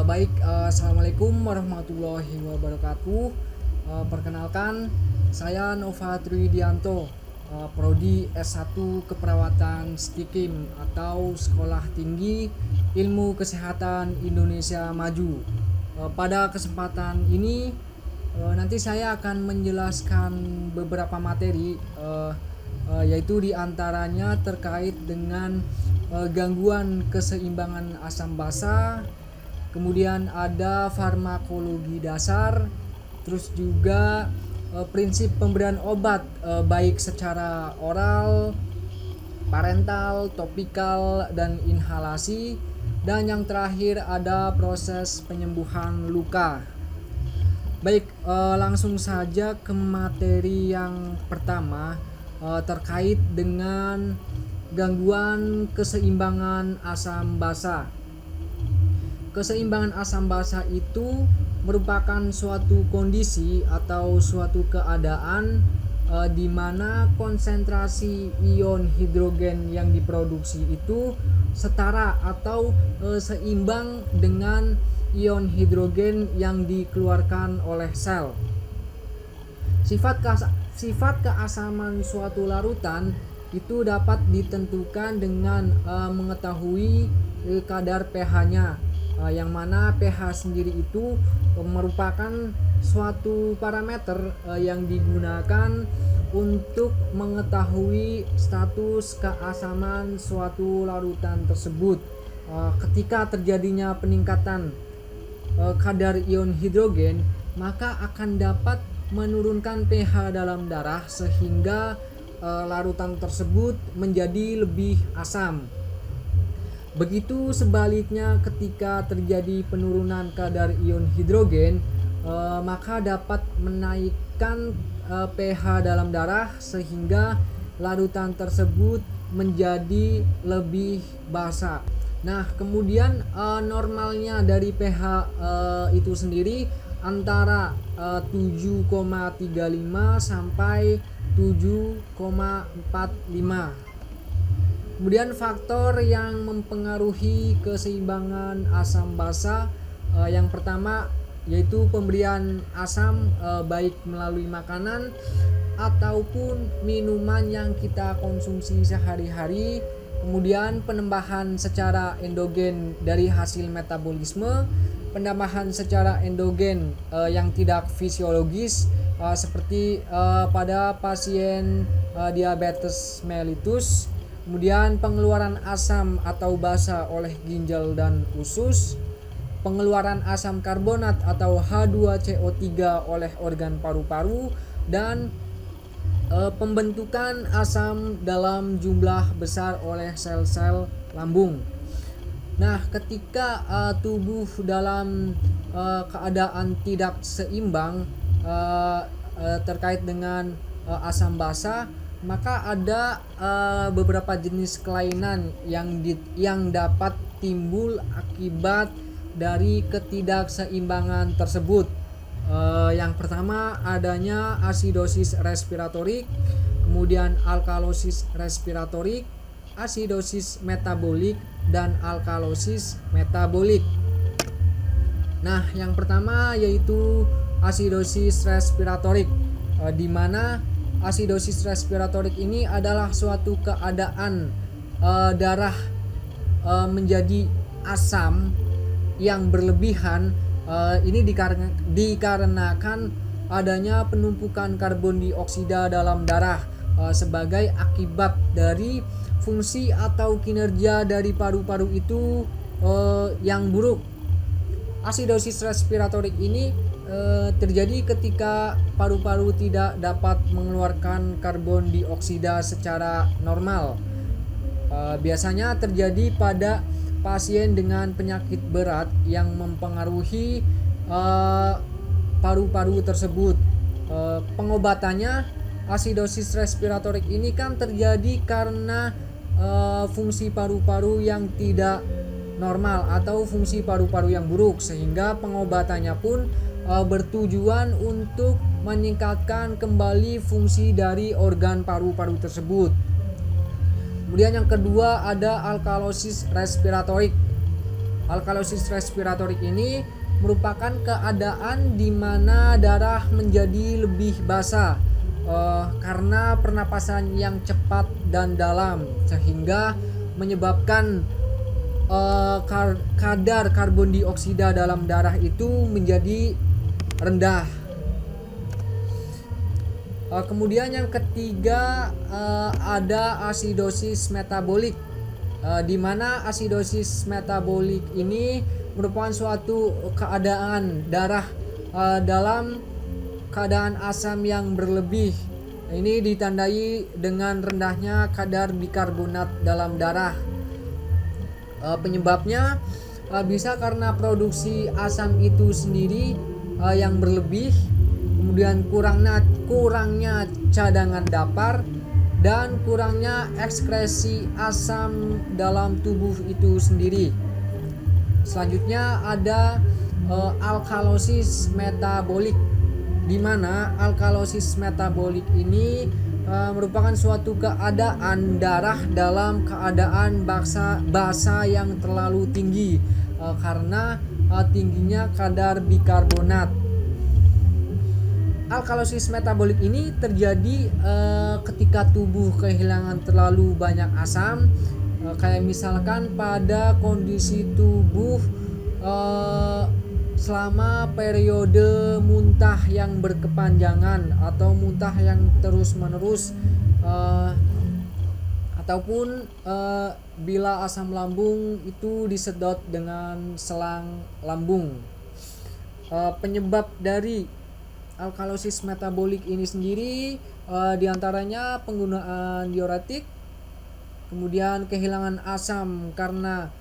Assalamualaikum warahmatullahi wabarakatuh. Perkenalkan, saya Nova Triwidianto, Prodi S1 Keperawatan Stikim atau Sekolah Tinggi Ilmu Kesehatan Indonesia Maju. Pada kesempatan ini, nanti saya akan menjelaskan beberapa materi, yaitu diantaranya terkait dengan gangguan keseimbangan asam basa. Kemudian ada farmakologi dasar, terus juga prinsip pemberian obat, baik secara oral, parental, topikal, dan inhalasi. Dan yang terakhir ada proses penyembuhan luka. Baik, langsung saja ke materi yang pertama, terkait dengan gangguan keseimbangan asam basa. Keseimbangan asam basa itu merupakan suatu kondisi atau suatu keadaan di mana konsentrasi ion hidrogen yang diproduksi itu setara atau seimbang dengan ion hidrogen yang dikeluarkan oleh sel. Sifat keasaman suatu larutan itu dapat ditentukan dengan mengetahui kadar pH-nya, yang mana pH sendiri itu merupakan suatu parameter yang digunakan untuk mengetahui status keasaman suatu larutan tersebut. Ketika terjadinya peningkatan kadar ion hidrogen, maka akan dapat menurunkan pH dalam darah sehingga larutan tersebut menjadi lebih asam. Begitu sebaliknya, ketika terjadi penurunan kadar ion hidrogen, maka dapat menaikkan pH dalam darah sehingga larutan tersebut menjadi lebih basa. Nah, kemudian normalnya dari pH itu sendiri antara 7,35 sampai 7,45. Kemudian faktor yang mempengaruhi keseimbangan asam basa, yang pertama yaitu pemberian asam, baik melalui makanan ataupun minuman yang kita konsumsi sehari-hari. Kemudian penambahan secara endogen dari hasil metabolisme, penambahan secara endogen yang tidak fisiologis, seperti pada pasien diabetes mellitus. Kemudian pengeluaran asam atau basa oleh ginjal dan usus, pengeluaran asam karbonat atau H2CO3 oleh organ paru-paru, dan pembentukan asam dalam jumlah besar oleh sel-sel lambung. Nah, ketika tubuh dalam keadaan tidak seimbang terkait dengan asam basa, maka ada beberapa jenis kelainan yang dapat timbul akibat dari ketidakseimbangan tersebut. Yang pertama adanya asidosis respiratorik, kemudian alkalosis respiratorik, asidosis metabolik, dan alkalosis metabolik. Nah, yang pertama yaitu asidosis respiratorik, di mana asidosis respiratorik ini adalah suatu keadaan darah menjadi asam yang berlebihan. Ini dikarenakan adanya penumpukan karbon dioksida dalam darah sebagai akibat dari fungsi atau kinerja dari paru-paru itu yang buruk. Asidosis respiratorik ini terjadi ketika paru-paru tidak dapat mengeluarkan karbon dioksida secara normal. Biasanya terjadi pada pasien dengan penyakit berat yang mempengaruhi paru-paru tersebut. Pengobatannya, asidosis respiratorik ini kan terjadi karena fungsi paru-paru yang tidak normal atau fungsi paru-paru yang buruk, sehingga pengobatannya pun bertujuan untuk meningkatkan kembali fungsi dari organ paru-paru tersebut. Kemudian yang kedua ada alkalosis respiratorik. Alkalosis respiratorik ini merupakan keadaan di mana darah menjadi lebih basah karena pernapasan yang cepat dan dalam, sehingga menyebabkan kadar karbon dioksida dalam darah itu menjadi rendah. Kemudian yang ketiga ada asidosis metabolik, di mana asidosis metabolik ini merupakan suatu keadaan darah dalam keadaan asam yang berlebih. Ini ditandai dengan rendahnya kadar bikarbonat dalam darah. Penyebabnya bisa karena produksi asam itu sendiri yang berlebih, kemudian kurangnya cadangan dapar, dan kurangnya ekskresi asam dalam tubuh itu sendiri. Selanjutnya ada alkalosis metabolik, di mana alkalosis metabolik ini merupakan suatu keadaan darah dalam keadaan basa yang terlalu tinggi karena tingginya kadar bikarbonat. Alkalosis metabolik ini terjadi ketika tubuh kehilangan terlalu banyak asam, kayak misalkan pada kondisi tubuh selama periode muntah yang berkepanjangan atau muntah yang terus-menerus, ataupun bila asam lambung itu disedot dengan selang lambung. Penyebab dari alkalosis metabolik ini sendiri diantaranya penggunaan diuretik, kemudian kehilangan asam karena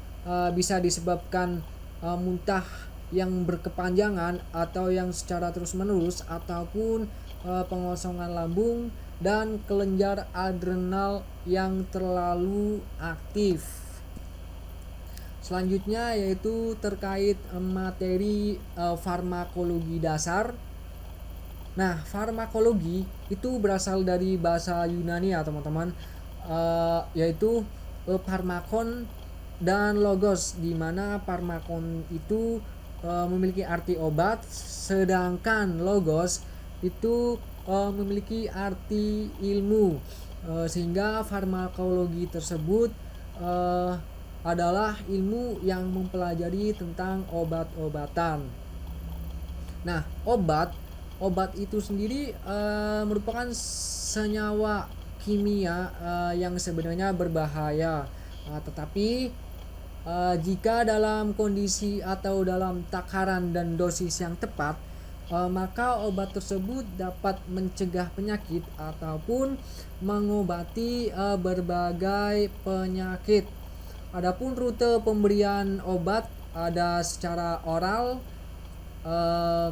bisa disebabkan muntah yang berkepanjangan atau yang secara terus-menerus, ataupun pengosongan lambung dan kelenjar adrenal yang terlalu aktif. Selanjutnya yaitu terkait materi farmakologi dasar. Nah, farmakologi itu berasal dari bahasa Yunani ya teman-teman, yaitu pharmakon dan logos, di mana pharmakon itu memiliki arti obat, sedangkan logos itu memiliki arti ilmu, sehingga farmakologi tersebut adalah ilmu yang mempelajari tentang obat-obatan. Nah, obat itu sendiri merupakan senyawa kimia yang sebenarnya berbahaya, tetapi jika dalam kondisi atau dalam takaran dan dosis yang tepat, maka obat tersebut dapat mencegah penyakit ataupun mengobati berbagai penyakit. Adapun rute pemberian obat ada secara oral,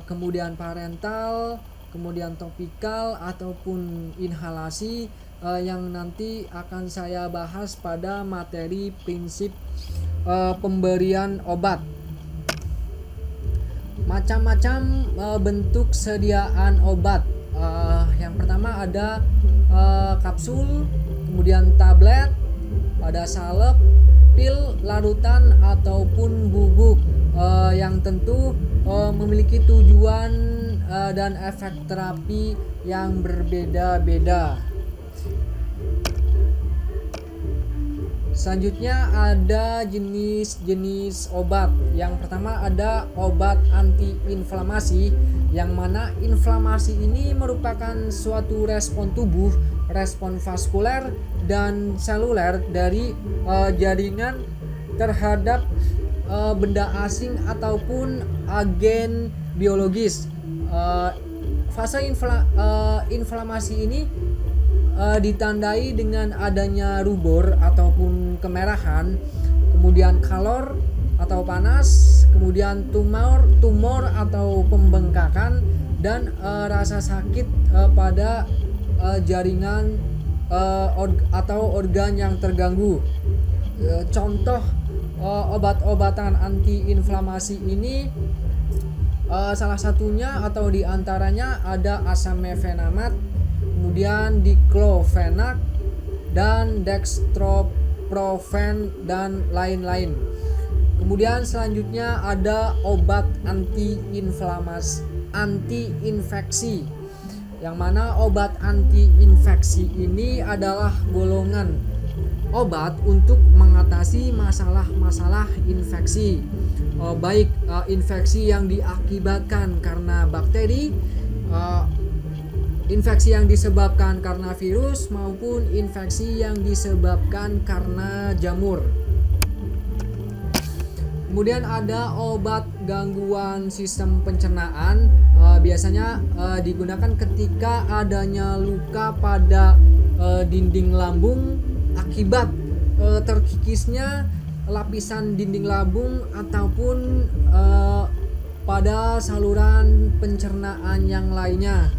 kemudian parental, kemudian topikal ataupun inhalasi, yang nanti akan saya bahas pada materi prinsip pemberian obat. Macam-macam bentuk sediaan obat. Yang pertama ada kapsul, kemudian tablet, ada salep, pil, larutan ataupun bubuk, yang tentu memiliki tujuan dan efek terapi yang berbeda-beda. Selanjutnya ada jenis-jenis obat. Yang pertama ada obat antiinflamasi, yang mana inflamasi ini merupakan suatu respon tubuh, respon vaskuler dan seluler dari jaringan terhadap benda asing ataupun agen biologis. Fase inflamasi ini ditandai dengan adanya rubor ataupun kemerahan, kemudian kalor atau panas, kemudian tumor atau pembengkakan, dan rasa sakit pada jaringan atau organ yang terganggu. Contoh obat-obatan antiinflamasi ini salah satunya atau diantaranya ada asam mefenamat, kemudian diklofenak, dan dextroprofen dan lain-lain. Kemudian selanjutnya ada obat anti-infeksi, yang mana obat anti-infeksi ini adalah golongan obat untuk mengatasi masalah-masalah infeksi, baik infeksi yang diakibatkan karena bakteri, infeksi yang disebabkan karena virus, maupun infeksi yang disebabkan karena jamur. Kemudian ada obat gangguan sistem pencernaan, biasanya digunakan ketika adanya luka pada dinding lambung akibat terkikisnya lapisan dinding lambung ataupun pada saluran pencernaan yang lainnya.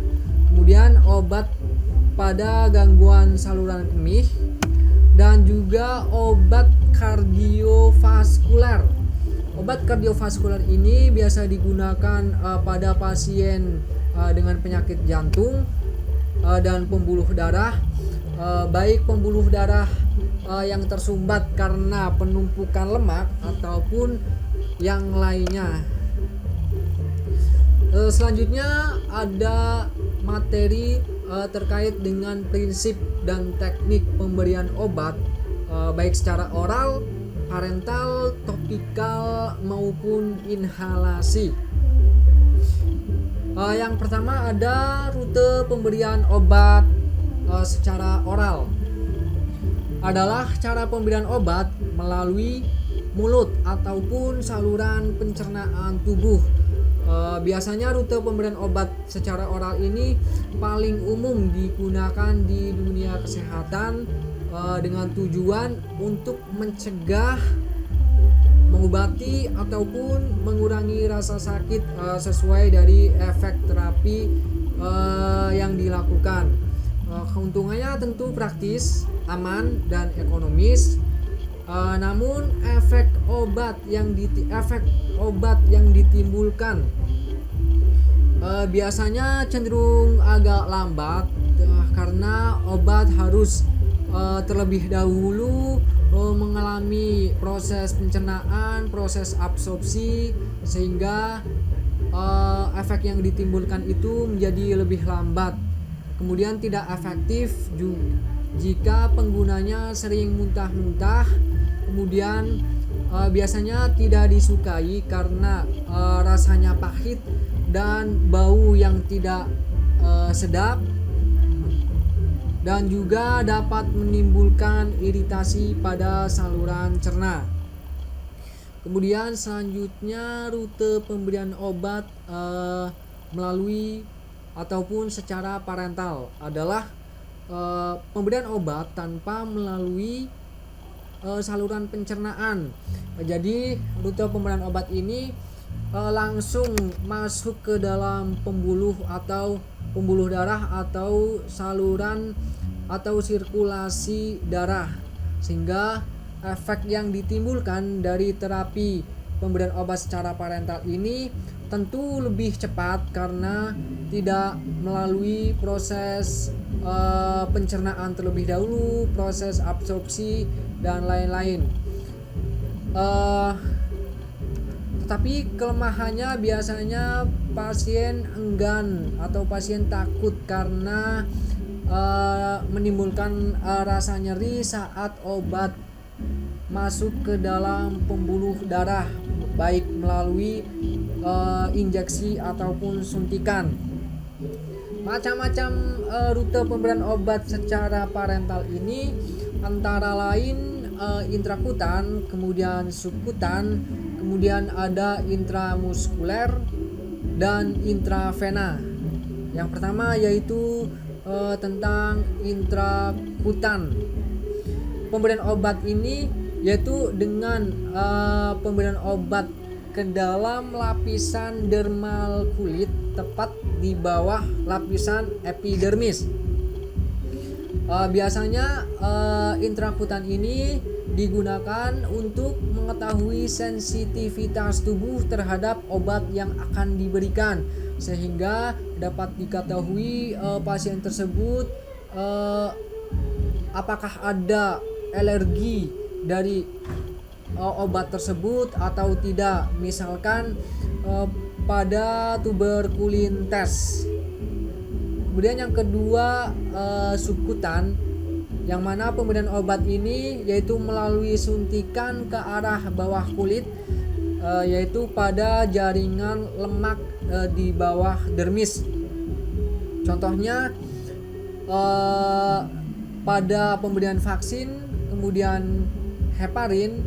Kemudian obat pada gangguan saluran kemih dan juga obat kardiovaskuler. Obat kardiovaskuler ini biasa digunakan pada pasien dengan penyakit jantung dan pembuluh darah, baik pembuluh darah yang tersumbat karena penumpukan lemak ataupun yang lainnya. Selanjutnya ada materi terkait dengan prinsip dan teknik pemberian obat, baik secara oral, parental, topikal maupun inhalasi. Yang pertama ada rute pemberian obat secara oral. Adalah cara pemberian obat melalui mulut ataupun saluran pencernaan tubuh. Biasanya rute pemberian obat secara oral ini paling umum digunakan di dunia kesehatan dengan tujuan untuk mencegah, mengobati ataupun mengurangi rasa sakit sesuai dari efek terapi yang dilakukan. Keuntungannya tentu praktis, aman dan ekonomis. Namun efek obat yang ditimbulkan biasanya cenderung agak lambat karena obat harus terlebih dahulu mengalami proses pencernaan, proses absorpsi, sehingga efek yang ditimbulkan itu menjadi lebih lambat. Kemudian tidak efektif jika penggunanya sering muntah-muntah. Kemudian biasanya tidak disukai karena rasanya pahit dan bau yang tidak sedap, dan juga dapat menimbulkan iritasi pada saluran cerna. Kemudian selanjutnya rute pemberian obat melalui ataupun secara parental adalah pemberian obat tanpa melalui saluran pencernaan. Jadi rute pemberian obat ini langsung masuk ke dalam pembuluh darah atau saluran atau sirkulasi darah, sehingga efek yang ditimbulkan dari terapi pemberian obat secara parental ini tentu lebih cepat karena tidak melalui proses pencernaan terlebih dahulu, proses absorpsi dan lain-lain. Tetapi kelemahannya biasanya pasien enggan atau pasien takut karena menimbulkan rasa nyeri saat obat masuk ke dalam pembuluh darah, baik melalui injeksi ataupun suntikan. Macam-macam rute pemberian obat secara parental ini antara lain intrakutan, kemudian subkutan, kemudian ada intramuskuler dan intravena. Yang pertama yaitu tentang intrakutan. Pemberian obat ini yaitu dengan pemberian obat ke dalam lapisan dermal kulit, tepat di bawah lapisan epidermis. Biasanya intrakutan ini digunakan untuk mengetahui sensitivitas tubuh terhadap obat yang akan diberikan, sehingga dapat diketahui pasien tersebut apakah ada alergi dari obat tersebut atau tidak. Misalkan pada tuberkulin test. Kemudian yang kedua subkutan, yang mana pemberian obat ini yaitu melalui suntikan ke arah bawah kulit, yaitu pada jaringan lemak di bawah dermis. Contohnya pada pemberian vaksin, kemudian heparin,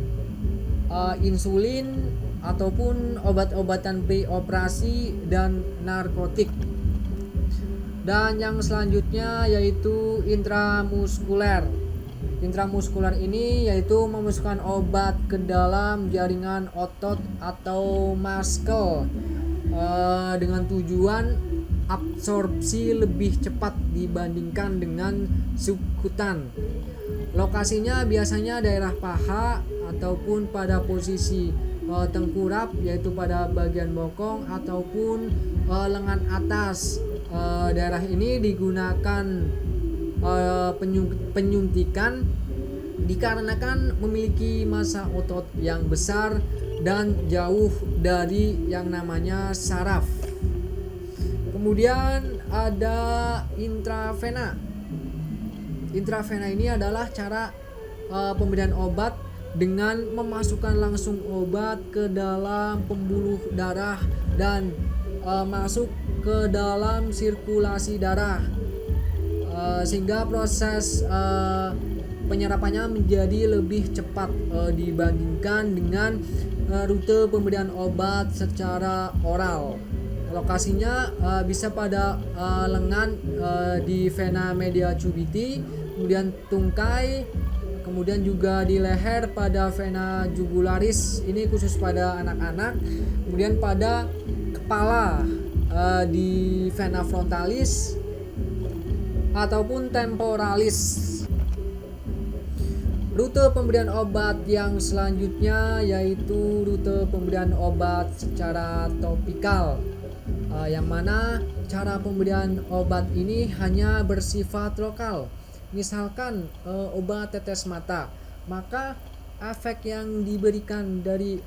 insulin, ataupun obat-obatan pre-operasi dan narkotik. Dan yang selanjutnya yaitu intramuskuler. Intramuskuler ini yaitu memasukkan obat ke dalam jaringan otot atau muscle dengan tujuan absorpsi lebih cepat dibandingkan dengan subkutan. Lokasinya biasanya daerah paha ataupun pada posisi tengkurap, yaitu pada bagian bokong ataupun lengan atas. Daerah ini digunakan penyuntikan dikarenakan memiliki massa otot yang besar dan jauh dari yang namanya saraf. Kemudian ada intravena. Intravena ini adalah cara pemberian obat dengan memasukkan langsung obat ke dalam pembuluh darah dan masuk ke dalam sirkulasi darah, sehingga proses penyerapannya menjadi lebih cepat dibandingkan dengan rute pemberian obat secara oral. Lokasinya bisa pada lengan di vena media cubiti, kemudian tungkai, kemudian juga di leher pada vena jugularis, ini khusus pada anak-anak, kemudian pada kepala di vena frontalis ataupun temporalis. Rute pemberian obat yang selanjutnya yaitu rute pemberian obat secara topikal, yang mana cara pemberian obat ini hanya bersifat lokal. Misalkan obat tetes mata, maka efek yang diberikan dari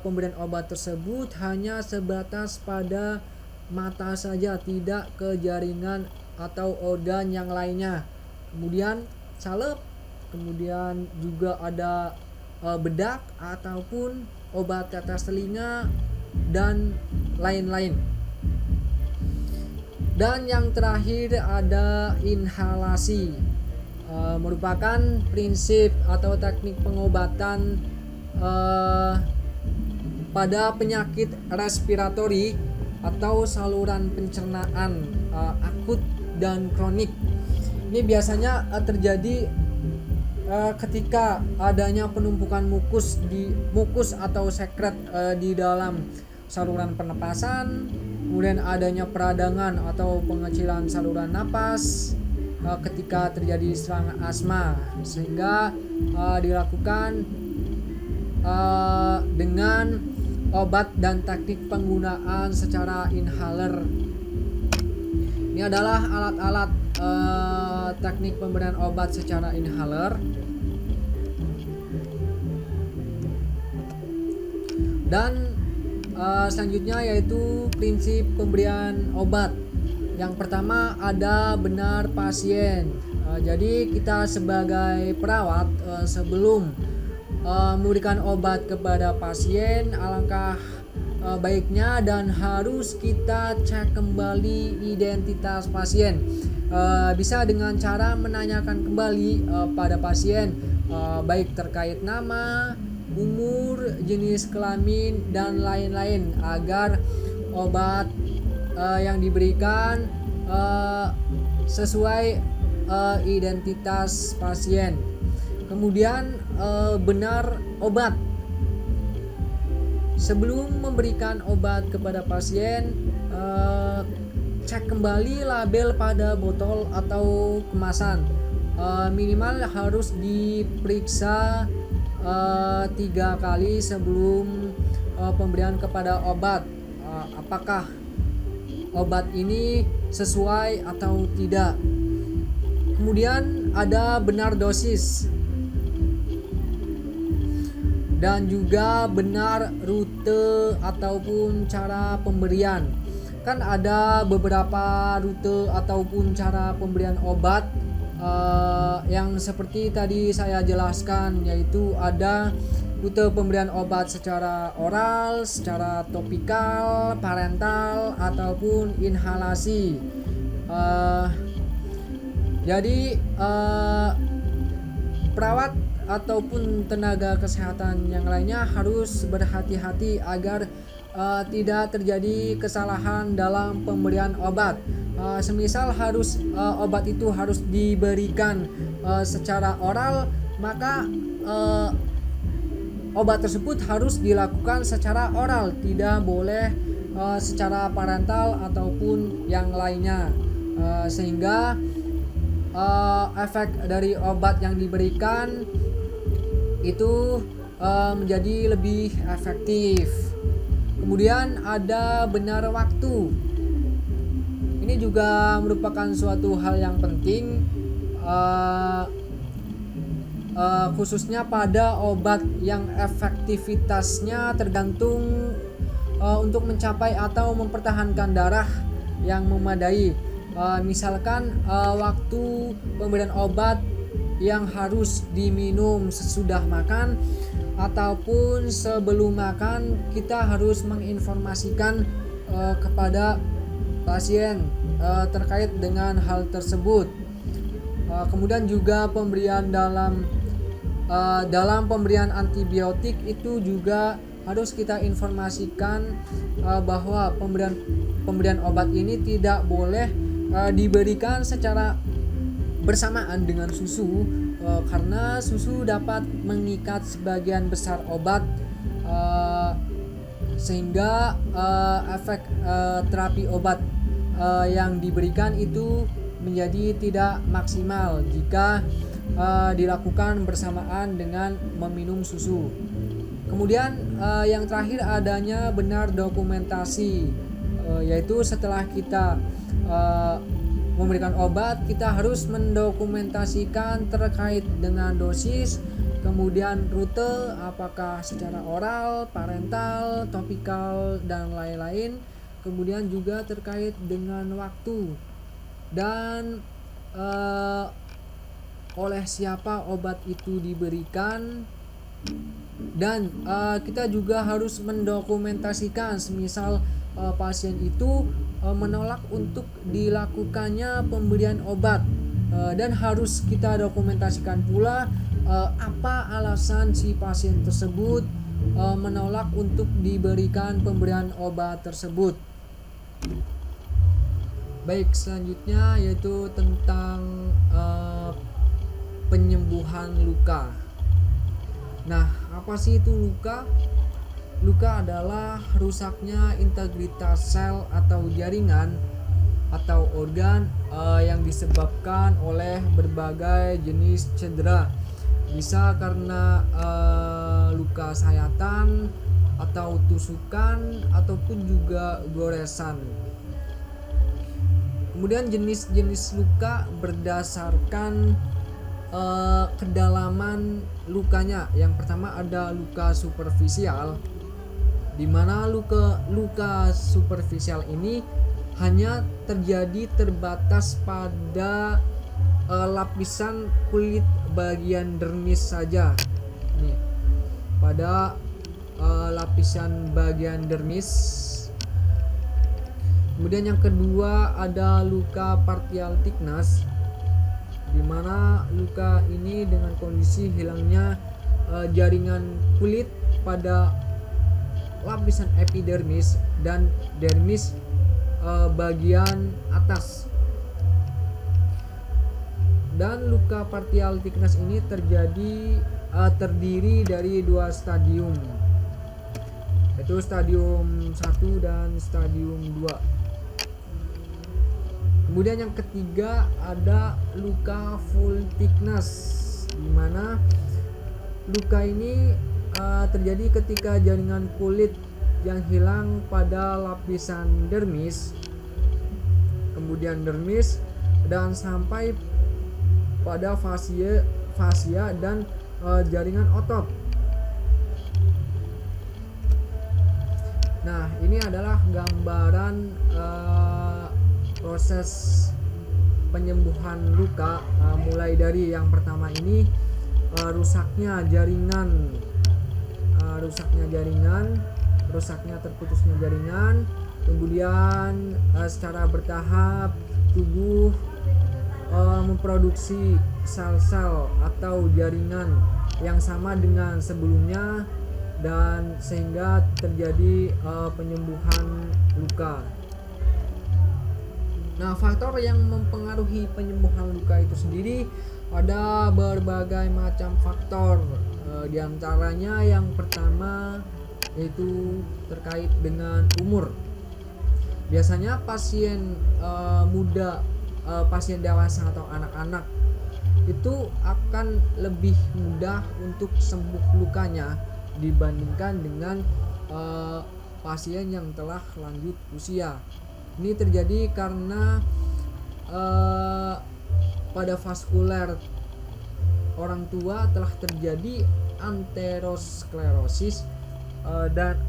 pemberian obat tersebut hanya sebatas pada mata saja, tidak ke jaringan atau organ yang lainnya. Kemudian salep, kemudian juga ada bedak ataupun obat tetes telinga dan lain-lain. Dan yang terakhir ada inhalasi, merupakan prinsip atau teknik pengobatan pada penyakit respiratori atau saluran pencernaan akut dan kronik. Ini biasanya terjadi ketika adanya penumpukan mukus atau sekret di dalam saluran pernapasan, kemudian adanya peradangan atau pengecilan saluran napas ketika terjadi serangan asma, sehingga dilakukan dengan obat dan teknik penggunaan secara inhaler. Ini adalah alat-alat teknik pemberian obat secara inhaler. Dan selanjutnya yaitu prinsip pemberian obat. Yang pertama ada benar pasien. Jadi kita sebagai perawat sebelum memberikan obat kepada pasien, alangkah baiknya dan harus kita cek kembali identitas pasien. Bisa dengan cara menanyakan kembali pada pasien, baik terkait nama, umur, jenis kelamin, dan lain-lain, agar obat yang diberikan sesuai identitas pasien. Kemudian benar obat. Sebelum memberikan obat kepada pasien, cek kembali label pada botol atau kemasan. Minimal harus diperiksa 3 kali sebelum pemberian kepada obat. Apakah obat ini sesuai atau tidak. Kemudian ada benar dosis. dan juga benar rute ataupun cara pemberian. Kan ada beberapa rute ataupun cara pemberian obat yang seperti tadi saya jelaskan, yaitu ada rute pemberian obat secara oral, secara topikal, parental ataupun inhalasi. Jadi perawat ataupun tenaga kesehatan yang lainnya harus berhati-hati agar tidak terjadi kesalahan dalam pemberian obat. Semisal obat itu harus diberikan secara oral, maka obat tersebut harus dilakukan secara oral, tidak boleh secara parental ataupun yang lainnya, sehingga efek dari obat yang diberikan itu menjadi lebih efektif. Kemudian ada benar waktu. Ini juga merupakan suatu hal yang penting, khususnya pada obat yang efektivitasnya tergantung untuk mencapai atau mempertahankan darah yang memadai. Misalkan waktu pemberian obat yang harus diminum sesudah makan ataupun sebelum makan, kita harus menginformasikan kepada pasien terkait dengan hal tersebut. Kemudian juga pemberian dalam pemberian antibiotik itu juga harus kita informasikan bahwa pemberian obat ini tidak boleh diberikan secara bersamaan dengan susu, karena susu dapat mengikat sebagian besar obat, sehingga efek terapi obat yang diberikan itu menjadi tidak maksimal jika dilakukan bersamaan dengan meminum susu. Kemudian yang terakhir adanya benar dokumentasi, yaitu setelah kita memberikan obat, kita harus mendokumentasikan terkait dengan dosis, kemudian rute, apakah secara oral, parental, topikal, dan lain-lain. Kemudian juga terkait dengan waktu dan oleh siapa obat itu diberikan. Dan kita juga harus mendokumentasikan semisal pasien itu menolak untuk dilakukannya pemberian obat, dan harus kita dokumentasikan pula apa alasan si pasien tersebut menolak untuk diberikan pemberian obat tersebut. Baik, selanjutnya yaitu tentang penyembuhan luka. Nah, apa sih itu luka? Luka adalah rusaknya integritas sel atau jaringan atau organ yang disebabkan oleh berbagai jenis cedera. Bisa karena luka sayatan atau tusukan ataupun juga goresan. Kemudian jenis-jenis luka berdasarkan kedalaman lukanya. Yang pertama ada luka superficial, di mana luka superficial ini hanya terjadi terbatas pada lapisan kulit bagian dermis saja. Nih, pada lapisan bagian dermis. Kemudian yang kedua ada luka partial thickness, di mana luka ini dengan kondisi hilangnya jaringan kulit pada lapisan epidermis dan dermis bagian atas. Dan luka partial thickness ini terdiri dari dua stadium, yaitu stadium 1 dan stadium 2. Kemudian yang ketiga ada luka full thickness, di mana luka ini terjadi ketika jaringan kulit yang hilang pada lapisan dermis, kemudian dermis, dan sampai pada fasia dan jaringan otot. Nah, ini adalah gambaran proses penyembuhan luka, mulai dari yang pertama ini rusaknya jaringan, rusaknya terputusnya jaringan, kemudian secara bertahap tubuh memproduksi sel-sel atau jaringan yang sama dengan sebelumnya, dan sehingga terjadi penyembuhan luka. Nah, faktor yang mempengaruhi penyembuhan luka itu sendiri ada berbagai macam faktor. Di antaranya yang pertama yaitu terkait dengan umur. Biasanya pasien muda, pasien dewasa atau anak-anak itu akan lebih mudah untuk sembuh lukanya dibandingkan dengan pasien yang telah lanjut usia. Ini terjadi karena pada vaskuler orang tua telah terjadi aterosklerosis dan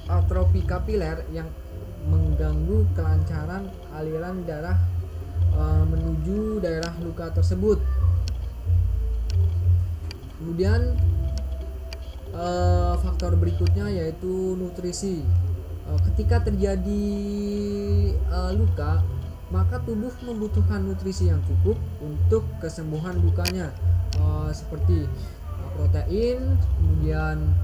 atrofi kapiler yang mengganggu kelancaran aliran darah menuju daerah luka tersebut. Kemudian faktor berikutnya yaitu nutrisi. Ketika terjadi luka, maka tubuh membutuhkan nutrisi yang cukup untuk kesembuhan lukanya, seperti protein, kemudian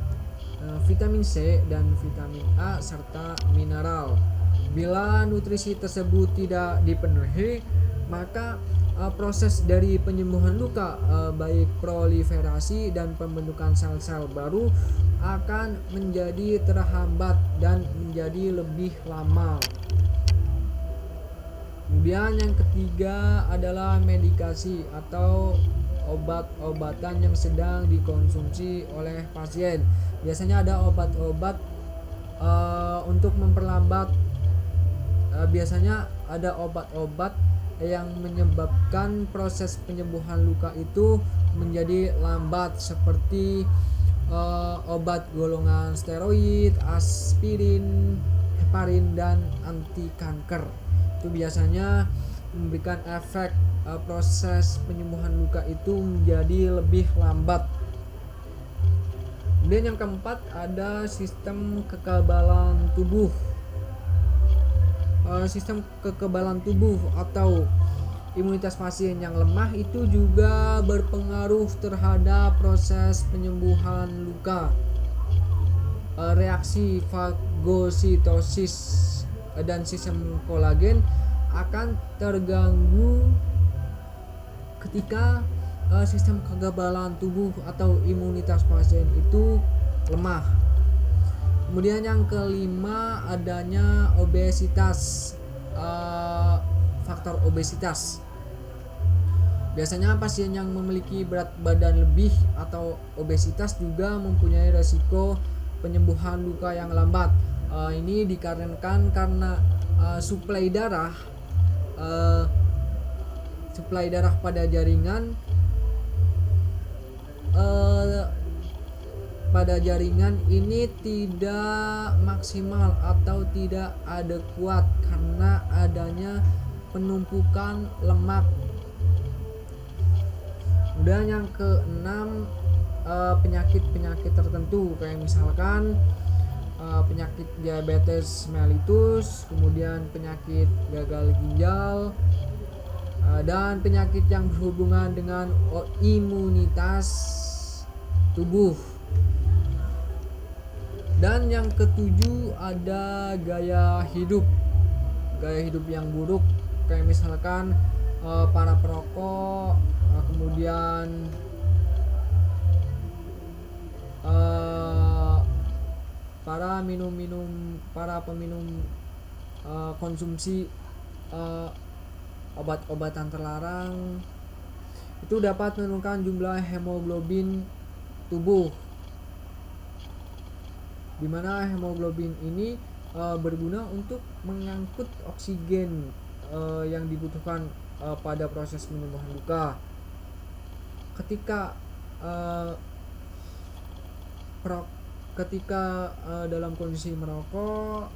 vitamin C dan vitamin A serta mineral. Bila nutrisi tersebut tidak dipenuhi, maka proses dari penyembuhan luka, baik proliferasi dan pembentukan sel-sel baru, akan menjadi terhambat dan menjadi lebih lama. Kemudian yang ketiga adalah medikasi atau obat-obatan yang sedang dikonsumsi oleh pasien. Biasanya ada obat-obat untuk memperlambat. Biasanya ada obat-obat yang menyebabkan proses penyembuhan luka itu menjadi lambat, seperti obat golongan steroid, aspirin, heparin, dan anti kanker. Itu biasanya memberikan efek proses penyembuhan luka itu menjadi lebih lambat. Kemudian yang keempat ada sistem kekebalan tubuh. Sistem kekebalan tubuh atau imunitas pasien yang lemah itu juga berpengaruh terhadap proses penyembuhan luka. Reaksi fagositosis dan sistem kolagen akan terganggu ketika sistem kekebalan tubuh atau imunitas pasien itu lemah. Kemudian yang kelima adanya obesitas, faktor obesitas. Biasanya pasien yang memiliki berat badan lebih atau obesitas juga mempunyai resiko penyembuhan luka yang lambat. Ini dikarenakan karena suplai darah pada jaringan ini tidak maksimal atau tidak adekuat karena adanya penumpukan lemak. Kemudian yang keenam, penyakit-penyakit tertentu kayak misalkan penyakit diabetes mellitus, kemudian penyakit gagal ginjal, dan penyakit yang berhubungan dengan imunitas tubuh. Dan yang ketujuh ada gaya hidup yang buruk kayak misalkan para perokok, kemudian para peminum konsumsi obat-obatan terlarang itu dapat menurunkan jumlah hemoglobin tubuh, di mana hemoglobin ini berguna untuk mengangkut oksigen yang dibutuhkan pada proses penyembuhan luka. Ketika ketika dalam kondisi merokok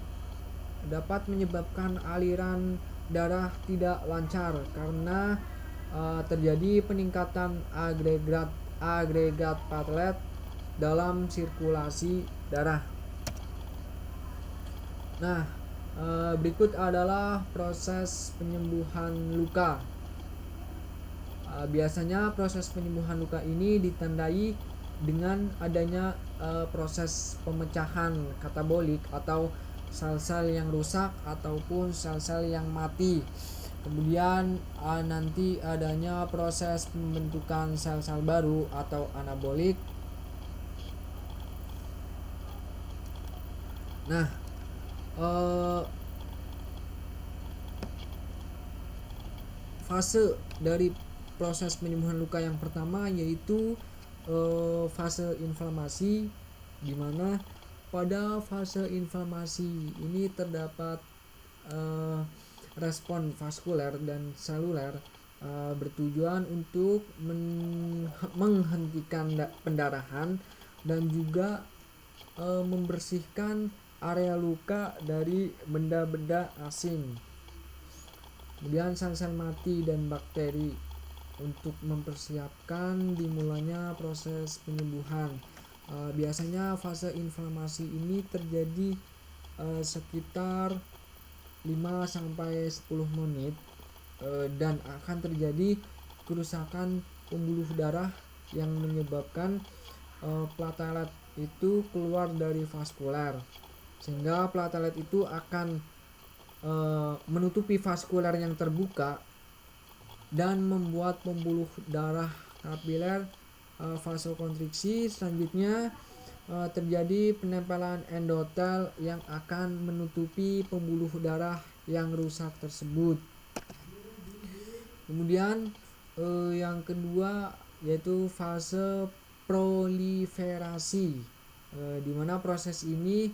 dapat menyebabkan aliran darah tidak lancar karena terjadi peningkatan agregat platelet dalam sirkulasi darah. Nah, berikut adalah proses penyembuhan luka. Biasanya proses penyembuhan luka ini ditandai dengan adanya proses pemecahan katabolik atau sel-sel yang rusak ataupun sel-sel yang mati. Kemudian nanti adanya proses pembentukan sel-sel baru atau anabolik. Nah, fase dari proses penyembuhan luka yang pertama yaitu fase inflamasi, di mana pada fase inflamasi ini terdapat respon vaskuler dan seluler bertujuan untuk menghentikan pendarahan dan juga membersihkan area luka dari benda-benda asing. Kemudian sel-sel mati dan bakteri untuk mempersiapkan dimulainya proses penyembuhan. Biasanya fase inflamasi ini terjadi sekitar 5-10 menit dan akan terjadi kerusakan pembuluh darah yang menyebabkan platelet itu keluar dari vaskuler, sehingga platelet itu akan menutupi vaskuler yang terbuka dan membuat pembuluh darah kapiler vasokonstriksi. Selanjutnya terjadi penempelan endotel yang akan menutupi pembuluh darah yang rusak tersebut. Kemudian yang kedua yaitu fase proliferasi, di mana proses ini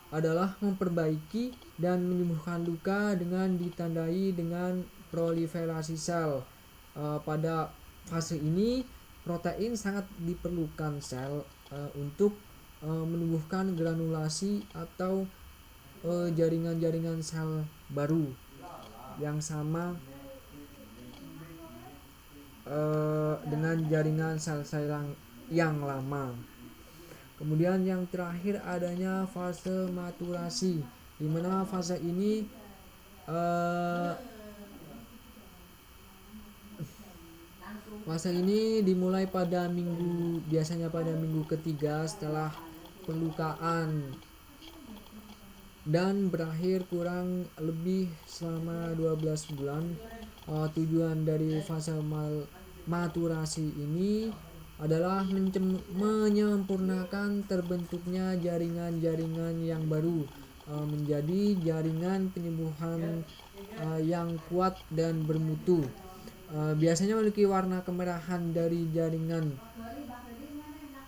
adalah memperbaiki dan menyembuhkan luka dengan ditandai dengan proliferasi sel. Pada fase ini protein sangat diperlukan sel untuk menumbuhkan granulasi atau jaringan-jaringan sel baru yang sama dengan jaringan sel-sel yang lama. Kemudian yang terakhir adanya fase maturasi, di mana fase ini dimulai biasanya pada minggu ketiga setelah perlukaan dan berakhir kurang lebih selama 12 bulan. Tujuan dari fase maturasi ini adalah menyempurnakan terbentuknya jaringan-jaringan yang baru menjadi jaringan penyembuhan yang kuat dan bermutu. Biasanya memiliki warna kemerahan dari jaringan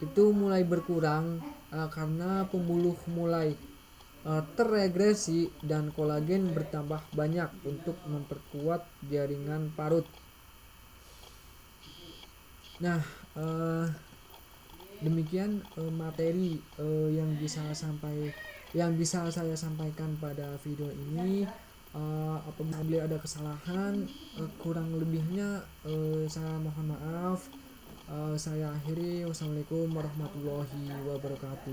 itu mulai berkurang karena pembuluh mulai terregresi dan kolagen bertambah banyak untuk memperkuat jaringan parut. Nah, demikian materi yang bisa saya sampaikan pada video ini. Apabila ada kesalahan, kurang lebihnya saya mohon maaf. Saya akhiri. Wassalamualaikum warahmatullahi wabarakatuh.